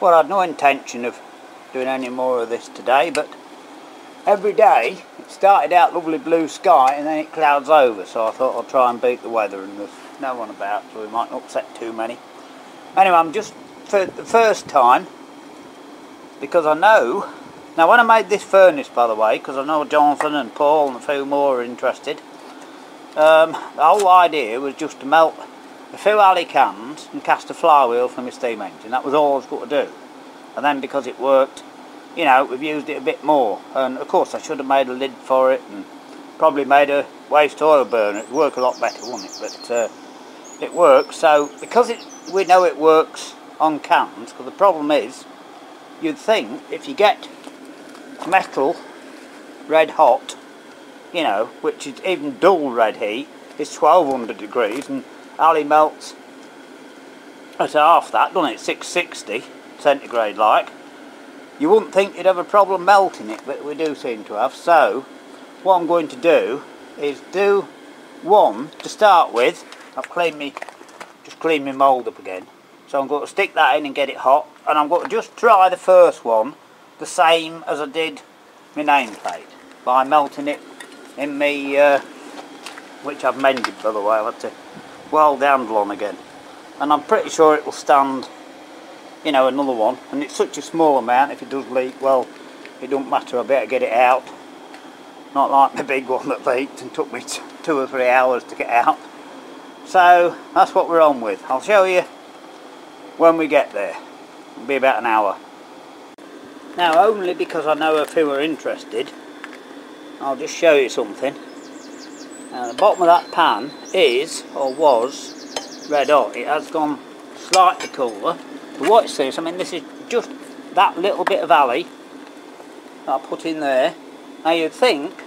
Well, I had no intention of doing any more of this today, but every day it started out lovely blue sky and then it clouds over, so I thought I'll try and beat the weather, and there's no one about, so we mightn't upset too many. Anyway, I'm just, for the first time, because I know, now when I made this furnace, by the way, because I know Jonathan and Paul and a few more are interested, the whole idea was just to melt a few alley cans and cast a flywheel for my steam engine. That was all I was going to do. And then because it worked, you know, we've used it a bit more. And of course I should have made a lid for it and probably made a waste oil burner. It'd work a lot better, wouldn't it? But it works. So because we know it works on cans, because the problem is, you'd think if you get metal red hot, you know, which is even dull red heat, is 1200 degrees, and alley melts at half that, doesn't it, 660 centigrade like, you wouldn't think you'd have a problem melting it, but we do seem to have. So what I'm going to do is do one to start with. I've just cleaned my mould up again, so I'm going to stick that in and get it hot, and I'm going to just try the first one the same as I did my nameplate, by melting it in me, which I've mended, by the way. I've had to weld the handle on again, and I'm pretty sure it will stand, you know, another one. And it's such a small amount, if it does leak, well, it don't matter, I better get it out. Not like the big one that leaked and took me 2 or 3 hours to get out. So that's what we're on with. I'll show you when we get there. It'll be about an hour. Now, only because I know a few are interested, I'll just show you something. Now, the bottom of that pan is, or was, red hot. It has gone slightly cooler. But watch this, I mean, this is just that little bit of alley that I put in there. Now, you'd think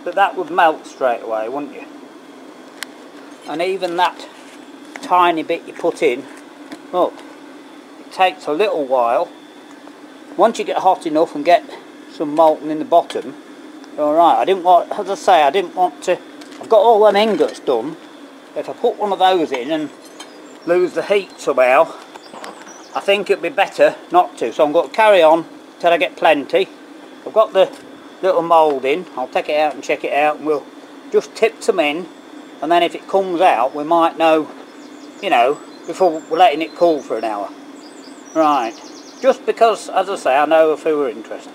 that that would melt straight away, wouldn't you? And even that tiny bit you put in, look, it takes a little while. Once you get hot enough and get some molten in the bottom, alright. I didn't want, as I say, I didn't want to, I've got all them ingots done. If I put one of those in and lose the heat somehow, I think it'd be better not to. So I'm going to carry on till I get plenty. I've got the little mould in. I'll take it out and check it out, and we'll just tip some in, and then if it comes out we might know, you know, before we're letting it cool for an hour. Right, just because, as I say, I know a few are interested.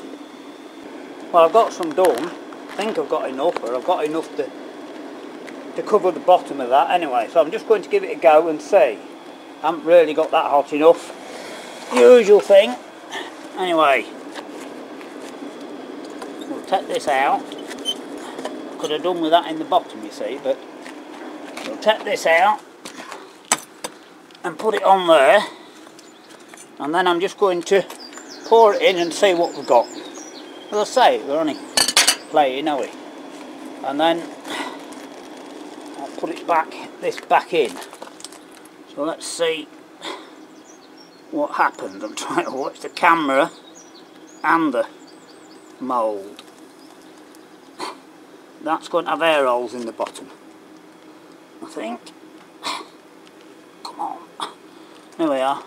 Well, I've got some done. I think I've got enough, or I've got enough to cover the bottom of that anyway. So I'm just going to give it a go and see. I haven't really got that hot enough. Usual thing. Anyway, we'll take this out. Could have done with that in the bottom, you see, but we'll take this out and put it on there, and then I'm just going to pour it in and see what we've got. As I say, we're only playing, are we? And then I'll put it back, this back in. So let's see what happens. I'm trying to watch the camera and the mould. That's going to have air holes in the bottom, I think. Come on. There we are.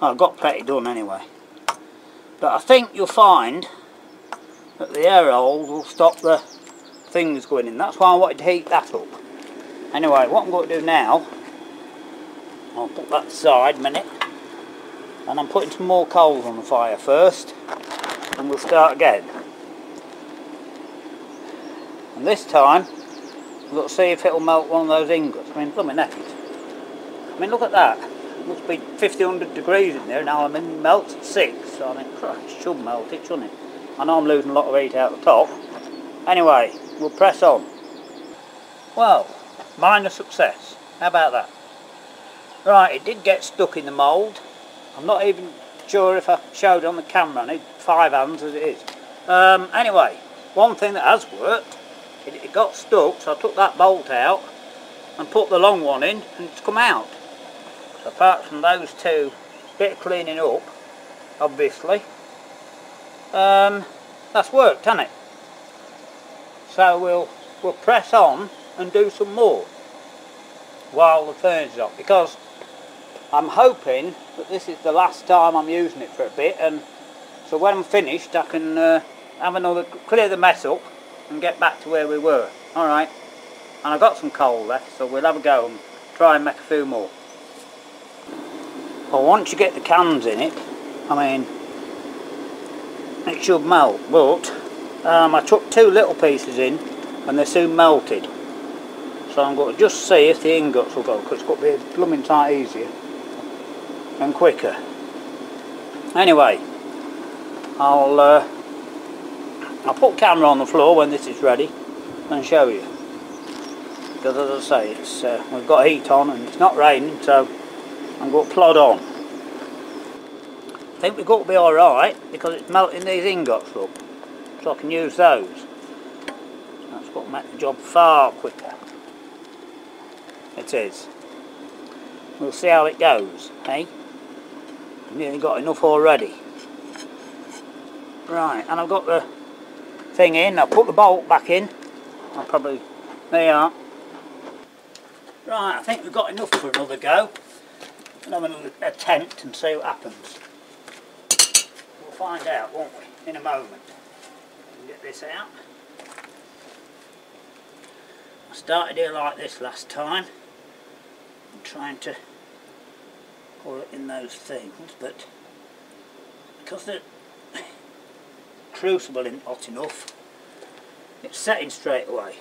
I've got plenty done anyway. But I think you'll find that the air holes will stop the things going in. That's why I wanted to heat that up. Anyway, what I'm going to do now, I'll put that aside a minute, and I'm putting some more coals on the fire first, and we'll start again. And this time we've got to see if it'll melt one of those ingots. I mean, blooming heck it. I mean, look at that. It must be 1500 degrees in there now. I mean, it melts at 6, so I think, Christ, it should melt it, shouldn't it? I know I'm losing a lot of heat out the top. Anyway, we'll press on. Well, minor success. How about that? Right, it did get stuck in the mould. I'm not even sure if I showed it on the camera. I need 5 hands as it is. Anyway, one thing that has worked, it got stuck, so I took that bolt out and put the long one in, and it's come out. So apart from those two, bit of cleaning up, obviously, that's worked, hasn't it? So we'll press on and do some more while the furnace is up, because I'm hoping that this is the last time I'm using it for a bit, and so when I'm finished I can have another, clear the mess up and get back to where we were. Alright, and I've got some coal left, so we'll have a go and try and make a few more. Well, once you get the cans in it, I mean, it should melt, but I took 2 little pieces in and they soon melted. So I'm going to just see if the ingots will go, because it's got to be blooming tight easier and quicker. Anyway, I'll put the camera on the floor when this is ready and show you. Because as I say, it's we've got heat on and it's not raining, so I'm going to plod on. I think we've got to be alright because it's melting these ingots up, so I can use those. That's what makes the job far quicker. It is. We'll see how it goes, eh? I've nearly got enough already. Right, and I've got the thing in. I'll put the bolt back in. I'll probably, there you are. Right, I think we've got enough for another go. We'll have another attempt and see what happens. We'll find out, won't we, in a moment. Get this out. I started here like this last time. I'm trying to pour it in those things, but because the crucible isn't hot enough, it's setting straight away.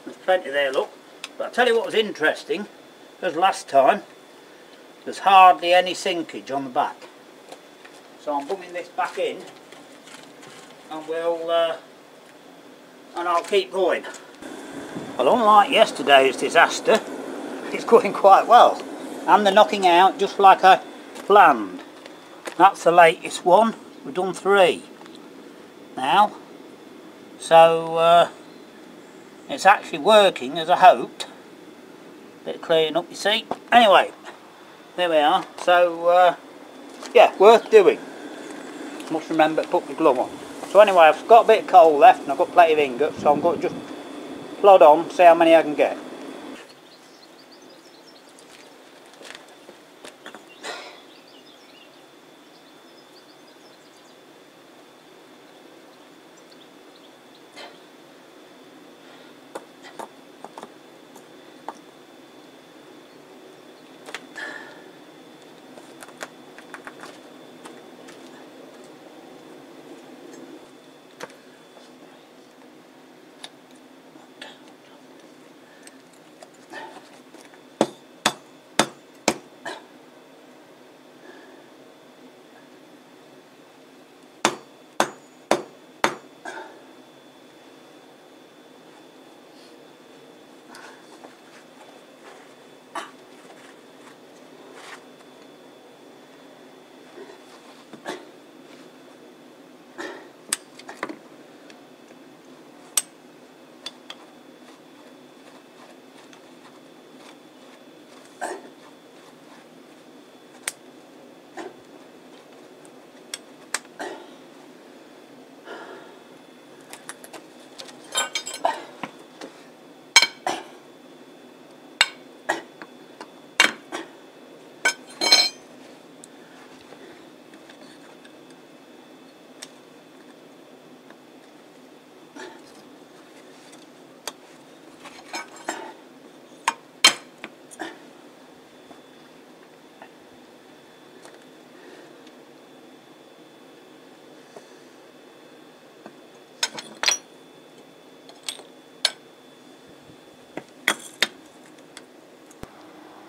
There's plenty there, look. But I'll tell you what was interesting, because last time there's hardly any sinkage on the back. So I'm putting this back in and I'll keep going. Well, unlike yesterday's disaster, it's going quite well. And they're knocking out just like I planned. That's the latest one. We've done 3 now. So it's actually working as I hoped. Bit of clearing up, you see. Anyway, there we are. So yeah, worth doing. Must remember to put my glove on. So anyway, I've got a bit of coal left and I've got plenty of ingots, so I'm going to just plod on, see how many I can get.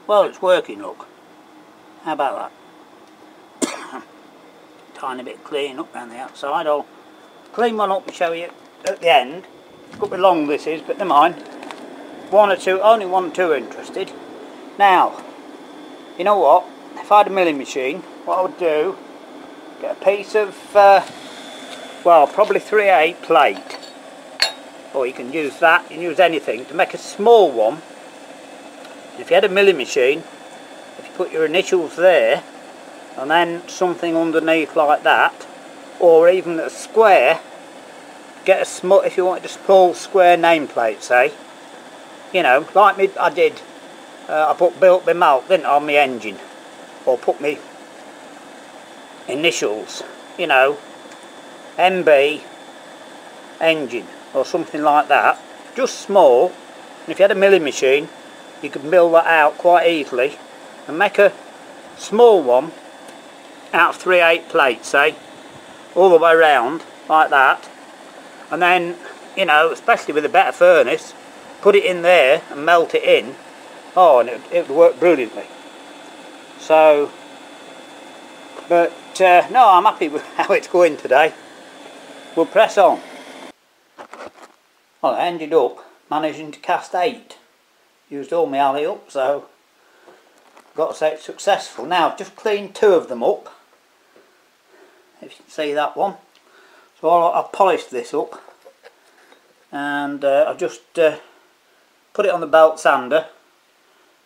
Well, it's working, look. How about that? Tiny bit of cleaning up around the outside. I'll clean one up and show you at the end. Could be long this is, but never mind. One or two, only 1 or 2 interested. Now, you know what? If I had a milling machine, what I would do, get a piece of, well, probably 3/8 plate. Or you can use that, you can use anything to make a small one. If you had a milling machine, if you put your initials there and then something underneath like that, or even a square get a small, if you wanted a small square nameplate, say, you know, like me, I did, I built my malt, didn't I, on my engine, or put me initials, you know, MB engine, or something like that, just small. And if you had a milling machine, you could mill that out quite easily, and make a small one out of 3/8 plates, say, all the way round, like that. And then, you know, especially with a better furnace, put it in there and melt it in. Oh, and it would work brilliantly. So, but no, I'm happy with how it's going today. We'll press on. Well, I ended up managing to cast 8. Used all my alley up, so got to say it's successful. Now, I've just cleaned 2 of them up. If you can see that one. So I've polished this up, and I've just put it on the belt sander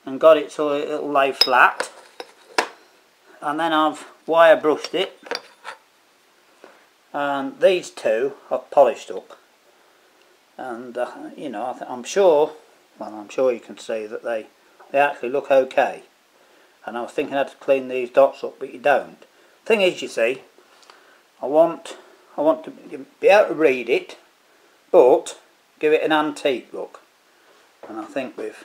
and got it so it'll lay flat, and then I've wire brushed it, and these 2 I've polished up, and you know, I'm sure, well, I'm sure you can see that they actually look okay. And I was thinking how to clean these dots up, but you don't. Thing is, you see, I want to be able to read it, but give it an antique look. And I think we've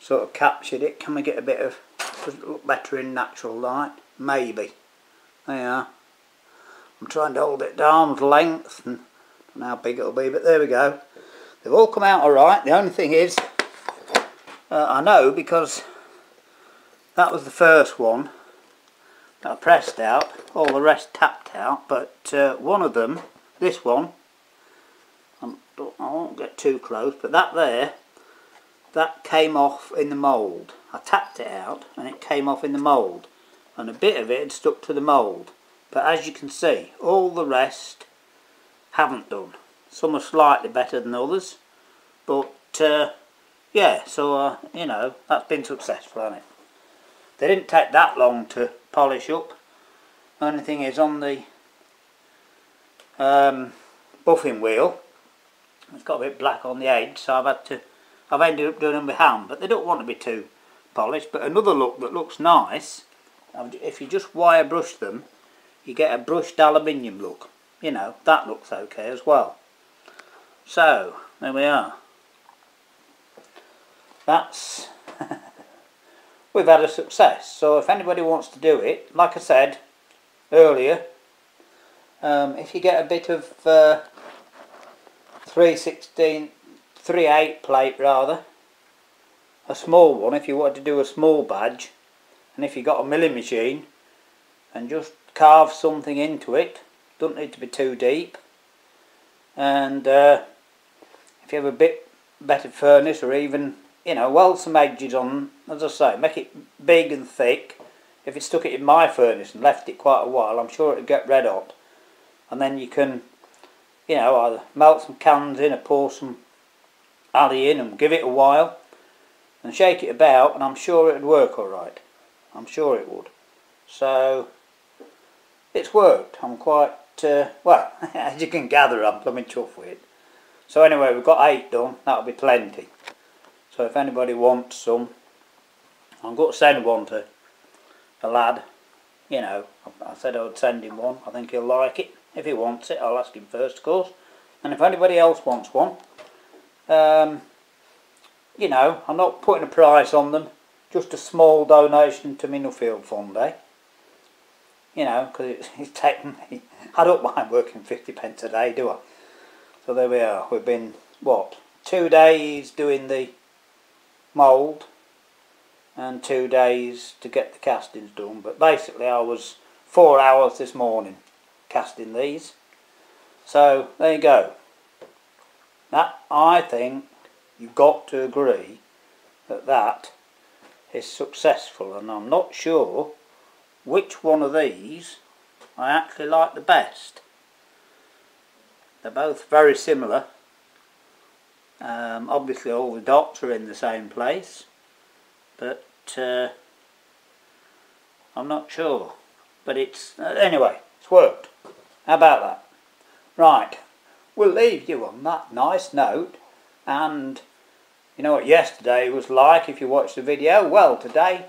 sort of captured it. Can we get a bit of, does it look better in natural light? Maybe. There you are. I'm trying to hold it to arm's length, and I don't know how big it'll be, but there we go. They've all come out alright. The only thing is, I know because that was the first one that I pressed out, all the rest tapped out, but one of them, this one, I won't get too close, but that there, that came off in the mould. I tapped it out and it came off in the mould, and a bit of it had stuck to the mould, but as you can see, all the rest haven't done. Some are slightly better than others, but yeah, so you know, that's been successful, hasn't it? They didn't take that long to polish up. The only thing is, on the buffing wheel, it's got a bit black on the edge, so I've ended up doing them by hand, but they don't want to be too polished. But another look that looks nice, if you just wire brush them, you get a brushed aluminium look. You know, that looks okay as well. So, there we are. That's we've had a success. So if anybody wants to do it, like I said earlier, if you get a bit of 3/8 plate rather, a small one, if you want to do a small badge, and if you got a milling machine, and just carve something into it, doesn't need to be too deep, and if you have a bit better furnace, or even, you know, weld some edges on, as I say, make it big and thick. If you stuck it in my furnace and left it quite a while, I'm sure it would get red hot. And then you can, you know, either melt some cans in or pour some alley in and give it a while and shake it about, and I'm sure it would work alright. I'm sure it would. So, it's worked. I'm quite, well, as you can gather, I'm blooming chuffed with it. So anyway, we've got 8 done. That'll be plenty. So if anybody wants some, I'm going to send one to a lad. You know, I said I would send him one. I think he'll like it. If he wants it, I'll ask him first, of course. And if anybody else wants one, you know, I'm not putting a price on them. Just a small donation to my Nuffield Fund, eh? You know, because it's taken me, I don't mind working 50p a day, do I? So there we are. We've been, what, 2 days doing the mould and 2 days to get the castings done. But basically I was 4 hours this morning casting these. So there you go. That, I think you've got to agree that that is successful, and I'm not sure which one of these I actually like the best. They're both very similar. Obviously all the dots are in the same place, but I'm not sure. But it's anyway, it's worked. How about that? Right, we'll leave you on that nice note. And you know what yesterday was like if you watched the video? Well, today,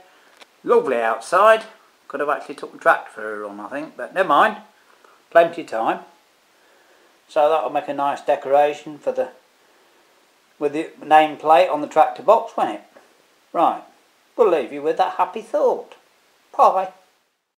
lovely outside. Could have actually took the tractor for a run, I think, but never mind. Plenty of time. So that'll make a nice decoration for the with the nameplate on the tractor box, won't it? Right, we'll leave you with that happy thought. Bye.